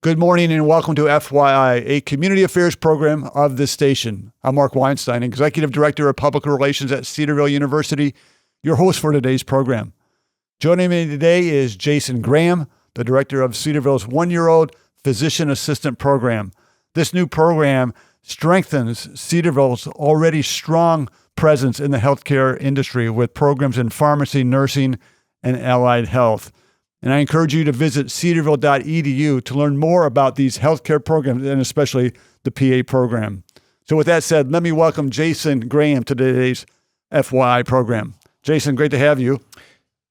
Good morning and welcome to FYI, a community affairs program of this station. I'm Mark Weinstein, Executive Director of Public Relations at Cedarville University, your host for today's program. Joining me today is Jason Graham, the Director of Cedarville's one-year-old Physician Assistant Program. This new program strengthens Cedarville's already strong presence in the healthcare industry with programs in pharmacy, nursing, and allied health. And I encourage you to visit cedarville.edu to learn more about these healthcare programs and especially the PA program. So with that said, let me welcome Jason Graham to today's FYI program. Jason, great to have you.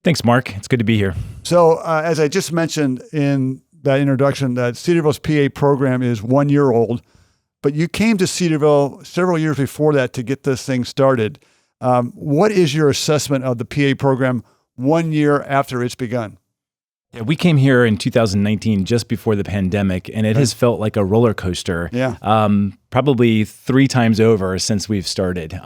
Thanks, Mark. It's good to be here. So as I just mentioned in that introduction, that Cedarville's PA program is 1 year old, but you came to Cedarville several years before that to get this thing started. What is your assessment of the PA program 1 year after it's begun? Yeah, we came here in 2019, just before the pandemic, and it has felt like a roller coaster. Probably 3 times over since we've started.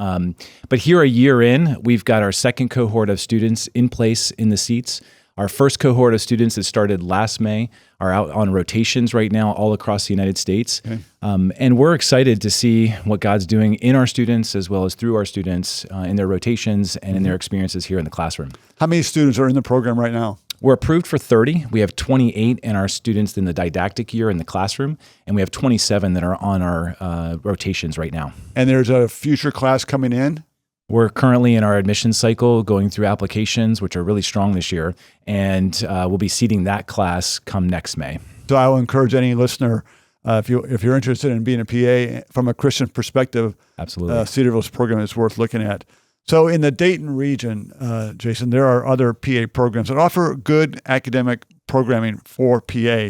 But here a year in, we've got our second cohort of students in place in the seats. Our first cohort of students that started last May are out on rotations right now all across the United States. And we're excited to see what God's doing in our students as well as through our students in their rotations and in their experiences here in the classroom. How many students are in the program right now? We're approved for 30. We have 28 in our students in the didactic year in the classroom, and we have 27 that are on our rotations right now. And there's a future class coming in? We're currently in our admission cycle going through applications, which are really strong this year, and we'll be seating that class come next May. So I will encourage any listener, if you're interested in being a PA from a Christian perspective, absolutely, Cedarville's program is worth looking at. So in the Dayton region, Jason, there are other PA programs that offer good academic programming for PA,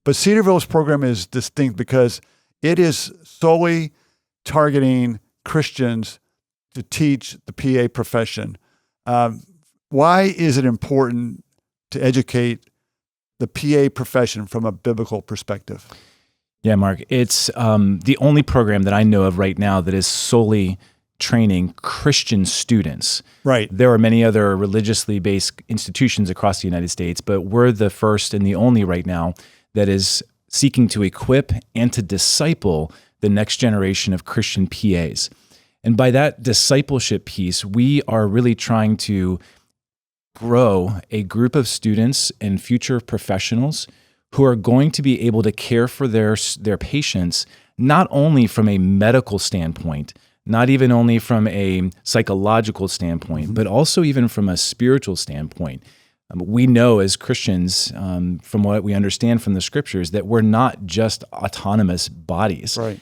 but Cedarville's program is distinct because it is solely targeting Christians to teach the PA profession. Why is it important to educate the PA profession from a biblical perspective? Yeah, Mark, it's the only program that I know of right now that is solely training Christian students. Right. There are many other religiously based institutions across the United States, but we're the first and the only right now that is seeking to equip and to disciple the next generation of Christian PAs. And by that discipleship piece, we are really trying to grow a group of students and future professionals who are going to be able to care for their patients, not only from a medical standpoint, not even only from a psychological standpoint, but also even from a spiritual standpoint. We know as Christians, from what we understand from the scriptures, that we're not just autonomous bodies. Right.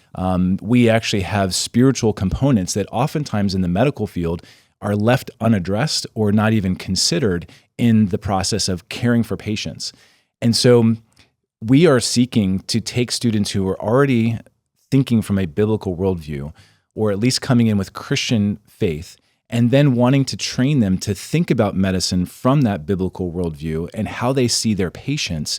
We actually have spiritual components that oftentimes in the medical field are left unaddressed or not even considered in the process of caring for patients. And so we are seeking to take students who are already thinking from a biblical worldview, or at least coming in with Christian faith, and then wanting to train them to think about medicine from that biblical worldview and how they see their patients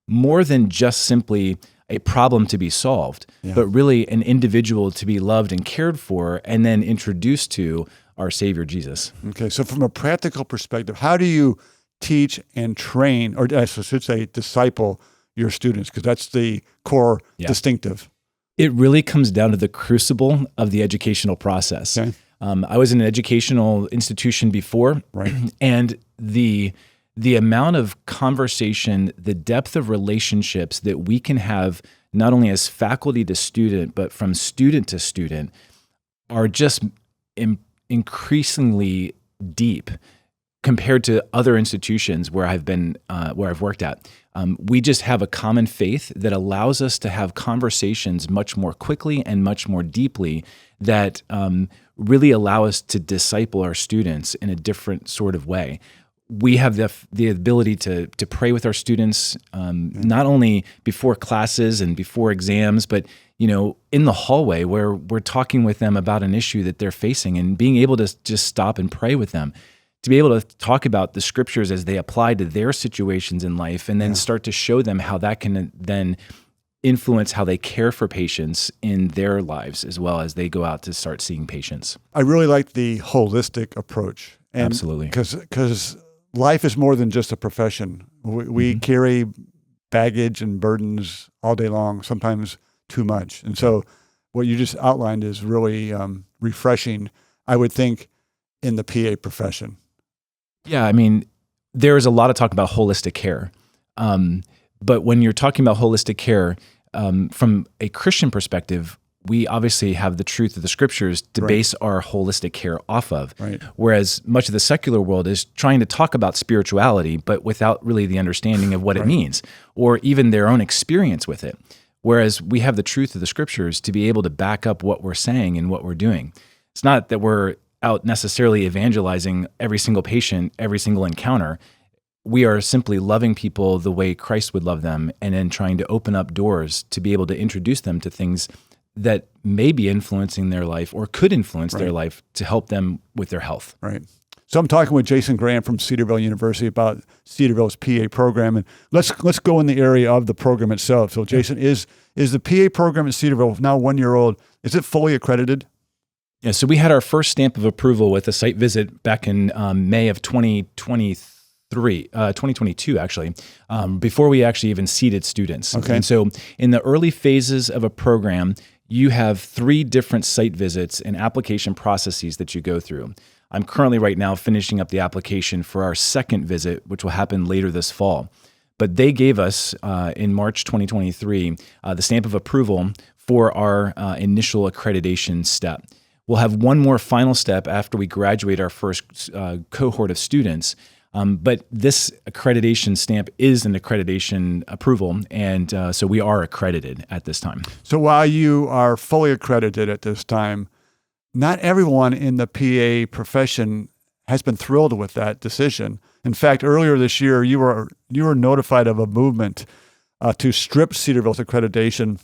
more than just simply a problem to be solved, but really an individual to be loved and cared for and then introduced to our Savior, Jesus. Okay, so from a practical perspective, how do you teach and train, or I should say disciple your students? Because that's the core distinctive. It really comes down to the crucible of the educational process. Okay. I was in an educational institution before, right, and the amount of conversation, the depth of relationships that we can have, not only as faculty to student, but from student to student, are just increasingly deep compared to other institutions where I've been, where I've worked at. We just have a common faith that allows us to have conversations much more quickly and much more deeply that really allow us to disciple our students in a different sort of way. We have the ability to pray with our students, not only before classes and before exams, but in the hallway where we're talking with them about an issue that they're facing and being able to just stop and pray with them. To be able to talk about the scriptures as they apply to their situations in life and then start to show them how that can then influence how they care for patients in their lives as well as they go out to start seeing patients. I really like the holistic approach. And absolutely. Because life is more than just a profession. We carry baggage and burdens all day long, sometimes too much. And so what you just outlined is really refreshing, I would think, in the PA profession. Yeah, I mean, there is a lot of talk about holistic care. But when you're talking about holistic care, from a Christian perspective, we obviously have the truth of the scriptures to base our holistic care off of. Right. Whereas much of the secular world is trying to talk about spirituality, but without really the understanding of what it means, or even their own experience with it. Whereas we have the truth of the scriptures to be able to back up what we're saying and what we're doing. It's not that we're out necessarily evangelizing every single patient, every single encounter. We are simply loving people the way Christ would love them, and then trying to open up doors to be able to introduce them to things that may be influencing their life or could influence their life to help them with their health. Right. So I'm talking with Jason Graham from Cedarville University about Cedarville's PA program, and let's go in the area of the program itself. So Jason, is the PA program at Cedarville, now 1 year old, is it fully accredited? Yeah, so we had our first stamp of approval with a site visit back in May of 2022 actually, before we actually even seated students. Okay. And so in the early phases of a program, you have 3 different site visits and application processes that you go through. I'm currently right now finishing up the application for our second visit, which will happen later this fall. But they gave us, in March 2023, the stamp of approval for our initial accreditation step. We'll have one more final step after we graduate our first cohort of students. But this accreditation stamp is an accreditation approval, and so we are accredited at this time. So while you are fully accredited at this time, not everyone in the PA profession has been thrilled with that decision. In fact, earlier this year, you were notified of a movement to strip Cedarville's accreditation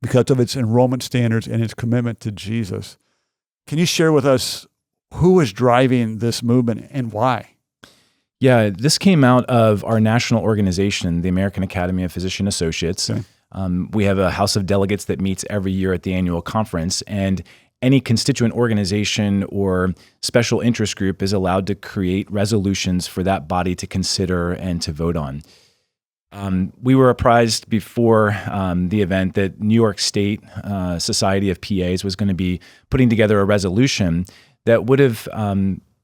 because of its enrollment standards and its commitment to Jesus. Can you share with us who is driving this movement and why? Yeah, this came out of our national organization, the American Academy of Physician Associates. Okay. We have a House of Delegates that meets every year at the annual conference, and any constituent organization or special interest group is allowed to create resolutions for that body to consider and to vote on. We were apprised before the event that New York State Society of PAs was going to be putting together a resolution that would have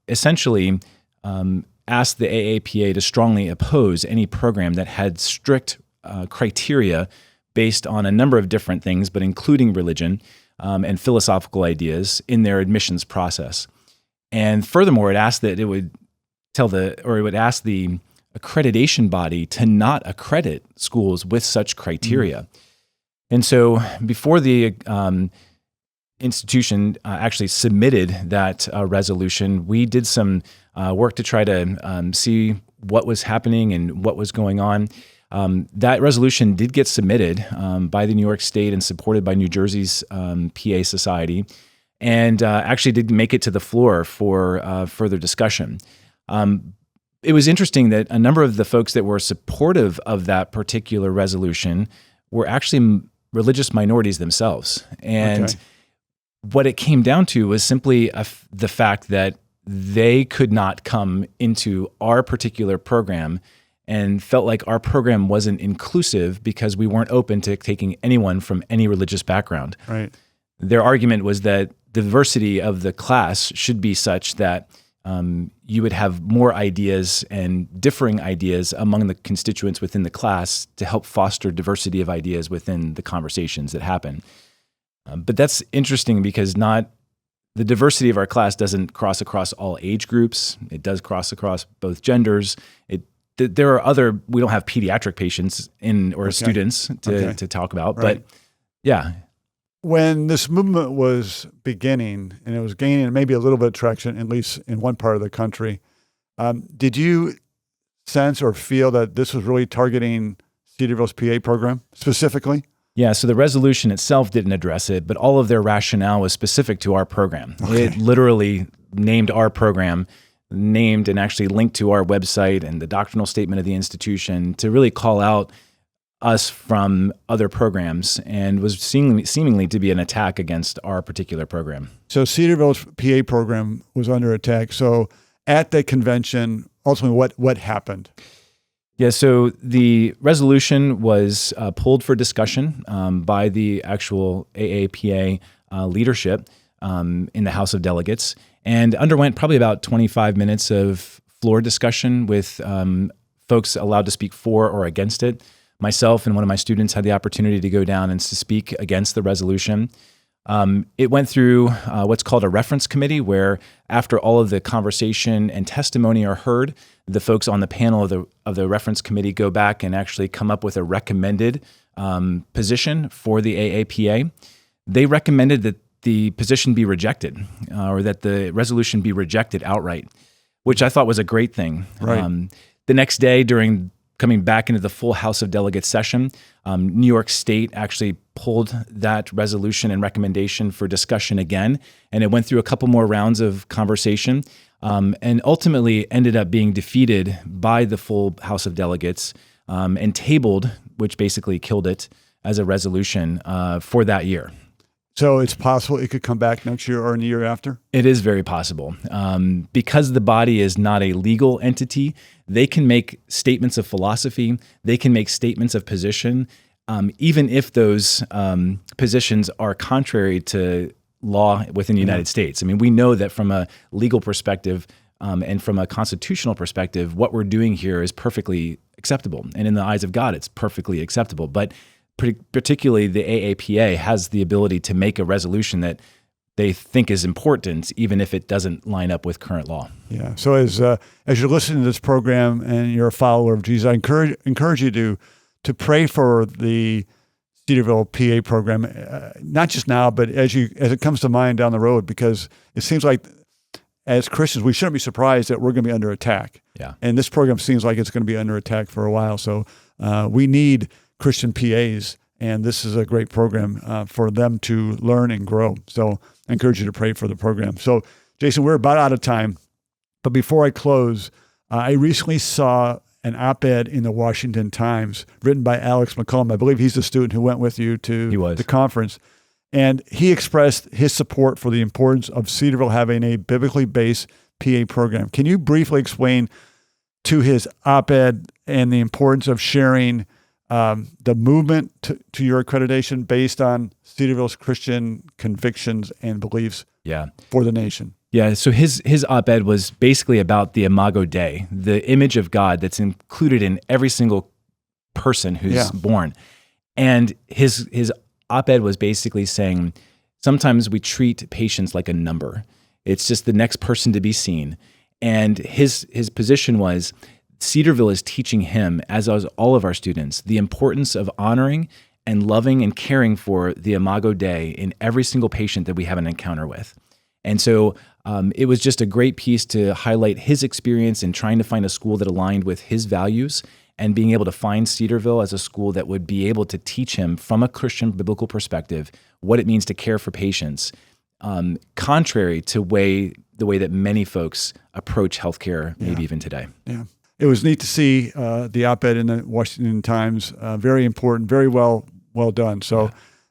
essentially asked the AAPA to strongly oppose any program that had strict criteria based on a number of different things, but including religion and philosophical ideas in their admissions process. And furthermore, it asked that it would ask the accreditation body to not accredit schools with such criteria. And so before the institution actually submitted that resolution, we did some work to try to see what was happening and what was going on. That resolution did get submitted by the New York State and supported by New Jersey's PA Society, and actually did make it to the floor for further discussion. It was interesting that a number of the folks that were supportive of that particular resolution were actually religious minorities themselves. And what it came down to was simply the fact that they could not come into our particular program and felt like our program wasn't inclusive because we weren't open to taking anyone from any religious background. Right. Their argument was that the diversity of the class should be such that you would have more ideas and differing ideas among the constituents within the class to help foster diversity of ideas within the conversations that happen. But that's interesting because the diversity of our class doesn't cross across all age groups. It does cross across both genders. We don't have pediatric patients students to talk about, right. But yeah. When this movement was beginning and it was gaining maybe a little bit of traction, at least in one part of the country, did you sense or feel that this was really targeting Cedarville's PA program specifically? Yeah, so the resolution itself didn't address it, but all of their rationale was specific to our program. Okay. It literally named our program, named and actually linked to our website and the doctrinal statement of the institution to really call out us from other programs, and was seemingly to be an attack against our particular program. So Cedarville's PA program was under attack. So at the convention, ultimately what happened? Yeah, so the resolution was pulled for discussion by the actual AAPA leadership in the House of Delegates, and underwent probably about 25 minutes of floor discussion with folks allowed to speak for or against it. Myself and one of my students had the opportunity to go down and to speak against the resolution. It went through what's called a reference committee, where after all of the conversation and testimony are heard, the folks on the panel of the reference committee go back and actually come up with a recommended position for the AAPA. They recommended that the position be rejected, or that the resolution be rejected outright, which I thought was a great thing. Right. The next day, during coming back into the full House of Delegates session, New York State actually pulled that resolution and recommendation for discussion again, and it went through a couple more rounds of conversation, and ultimately ended up being defeated by the full House of Delegates and tabled, which basically killed it as a resolution for that year. So it's possible it could come back next year or in the year after? It is very possible. Because the body is not a legal entity, they can make statements of philosophy, they can make statements of position, even if those positions are contrary to law within the United States. I mean, we know that from a legal perspective and from a constitutional perspective, what we're doing here is perfectly acceptable. And in the eyes of God, it's perfectly acceptable. But particularly the AAPA has the ability to make a resolution that they think is important, even if it doesn't line up with current law. Yeah. So as you're listening to this program and you're a follower of Jesus, I encourage you to pray for the Cedarville PA program, not just now, but as it comes to mind down the road, because it seems like as Christians, we shouldn't be surprised that we're going to be under attack. Yeah. And this program seems like it's going to be under attack for a while. So we need Christian PAs, and this is a great program for them to learn and grow. So I encourage you to pray for the program. So Jason, we're about out of time, but before I close, I recently saw an op-ed in the Washington Times written by Alex McCollum. I believe he's the student who went with you to the conference. And he expressed his support for the importance of Cedarville having a biblically based PA program. Can you briefly explain to his op-ed and the importance of sharing the movement to your accreditation based on Cedarville's Christian convictions and beliefs for the nation? Yeah, so his op-ed was basically about the Imago Dei, the image of God that's included in every single person who's born. And his op-ed was basically saying, sometimes we treat patients like a number. It's just the next person to be seen. And his position was, Cedarville is teaching him, as all of our students, the importance of honoring and loving and caring for the Imago Dei in every single patient that we have an encounter with. And so it was just a great piece to highlight his experience in trying to find a school that aligned with his values and being able to find Cedarville as a school that would be able to teach him from a Christian biblical perspective what it means to care for patients, contrary to the way that many folks approach healthcare, maybe even today. Yeah. It was neat to see the op-ed in the Washington Times. Very important, very well done. So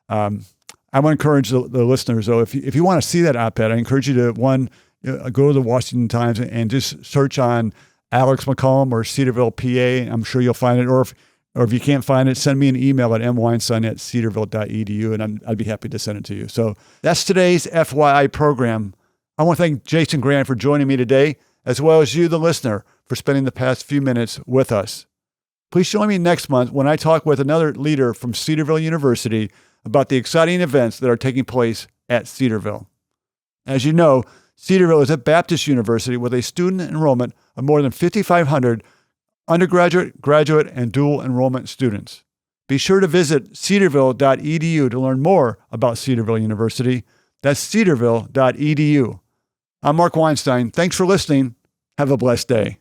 I want to encourage the listeners, though, if you want to see that op-ed, I encourage you to, go to the Washington Times and just search on Alex McCollum or Cedarville, PA. I'm sure you'll find it. Or if you can't find it, send me an email at mweinstein@cedarville.edu, and I'd be happy to send it to you. So that's today's FYI program. I want to thank Jason Grant for joining me today, as well as you, the listener, for spending the past few minutes with us. Please join me next month when I talk with another leader from Cedarville University about the exciting events that are taking place at Cedarville. As you know, Cedarville is a Baptist university with a student enrollment of more than 5,500 undergraduate, graduate, and dual enrollment students. Be sure to visit cedarville.edu to learn more about Cedarville University. That's cedarville.edu. I'm Mark Weinstein. Thanks for listening. Have a blessed day.